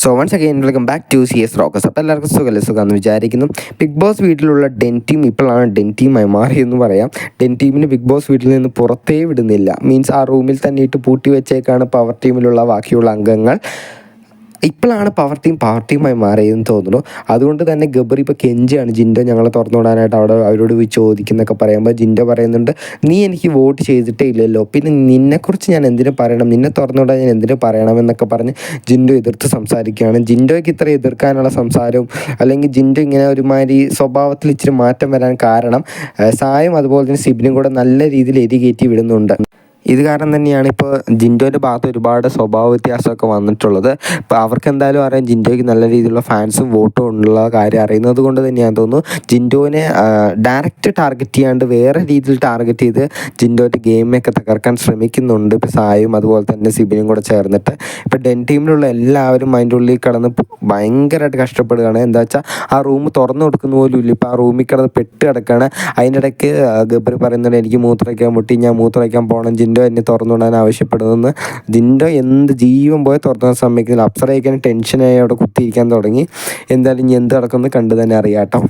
So once again welcome back to CS rocks. അപ്പോൾ എല്ലാവർക്കും സുഖമെന്ന് വിചാരിക്കുന്നു. ബിഗ് ബോസ് വീട്ടിലുള്ള ഡെൻ ടീം ഇപ്പോഴാണ് ഡെൻ ടീമായി മാറിയെന്ന് പറയാം. ഡെൻ ടീമിന് ബിഗ് ബോസ് വീട്ടിൽ നിന്ന് പുറത്തേ വിടുന്നില്ല. മീൻസ് ആ റൂമിൽ തന്നെ ഇട്ട് പൂട്ടി വെച്ചേക്കാണ് പവർ ടീമിലുള്ള ബാക്കിയുള്ള അംഗങ്ങൾ. ഇപ്പോഴാണ് പവർ ടീമായി മാറിയതെന്ന് തോന്നുന്നു. അതുകൊണ്ട് തന്നെ ഗബ്രി ഇപ്പോൾ കെഞ്ചിയാണ് ജിൻഡോ ഞങ്ങളെ തുറന്നു വിടാനായിട്ട് അവരോട് പോയി ചോദിക്കുന്നൊക്കെ പറയുമ്പോൾ ജിൻഡോ പറയുന്നുണ്ട്, നീ എനിക്ക് വോട്ട് ചെയ്തിട്ടേ ഇല്ലല്ലോ, പിന്നെ നിന്നെക്കുറിച്ച് ഞാൻ എന്തിനു പറയണം, നിന്നെ തുറന്നു വിടാൻ ഞാൻ എന്തിനു പറയണം എന്നൊക്കെ പറഞ്ഞ് ജിൻഡോ എതിർത്ത് സംസാരിക്കുകയാണ്. ജിൻഡോയ്ക്ക് ഇത്ര എതിർക്കാനുള്ള സംസാരവും അല്ലെങ്കിൽ ജിൻഡോ ഇങ്ങനെ ഒരുമാതിരി സ്വഭാവത്തിൽ ഇച്ചിരി മാറ്റം വരാൻ കാരണം സായും അതുപോലെ തന്നെ സിബിനും കൂടെ നല്ല രീതിയിൽ എരികേറ്റി വിടുന്നുണ്ട്. ഇത് കാരണം തന്നെയാണ് ഇപ്പോൾ ജിൻഡോൻ്റെ ഭാഗത്ത് ഒരുപാട് സ്വഭാവ വ്യത്യാസമൊക്കെ വന്നിട്ടുള്ളത്. ഇപ്പോൾ അവർക്ക് എന്തായാലും അറിയാം ജിൻഡോയ്ക്ക് നല്ല രീതിയിലുള്ള ഫാൻസും വോട്ടും ഉള്ള കാര്യം അറിയുന്നത് കൊണ്ട് തന്നെയാണെന്ന് തോന്നുന്നു ജിൻഡോനെ ഡയറക്റ്റ് ടാർഗറ്റ് ചെയ്യാണ്ട് വേറെ രീതിയിൽ ടാർഗറ്റ് ചെയ്ത് ജിൻഡോൻ്റെ ഗെയിമൊക്കെ തകർക്കാൻ ശ്രമിക്കുന്നുണ്ട്. ഇപ്പോൾ സായും അതുപോലെ തന്നെ സിബിനും കൂടെ ചേർന്നിട്ട് ഇപ്പോൾ ഡെൻ ടീമിലുള്ള എല്ലാവരും അതിൻ്റെ ഉള്ളിൽ കിടന്ന് ഭയങ്കരമായിട്ട് കഷ്ടപ്പെടുകയാണ്. എന്താ വെച്ചാൽ ആ റൂം തുറന്നു കൊടുക്കുന്ന പോലും ഇല്ല. ഇപ്പോൾ ആ റൂമിൽ കിടന്ന് പെട്ട് കിടക്കുകയാണ്. അതിൻ്റെ ഇടയ്ക്ക് ഗബ്രി പറയുന്നുണ്ട്, എനിക്ക് മൂത്രമൊഴിക്കാൻ മുട്ടി, ഞാൻ മൂത്രമൊഴിക്കാൻ പോകണം, ജിൻഡോ എന്നെ തുറന്നു വിടാൻ ആവശ്യപ്പെടുന്നെന്ന്. ജിൻഡോ എന്ത് ജീവൻ പോയി തുറന്നു സമ്മതിക്കുന്നില്ല. അപ്സരയ്ക്കാൻ ടെൻഷനായി അവിടെ കുത്തിയിരിക്കാൻ തുടങ്ങി. എന്തായാലും ഇനി എന്ത് നടക്കുമെന്ന് കണ്ടു തന്നെ അറിയാം കേട്ടോ.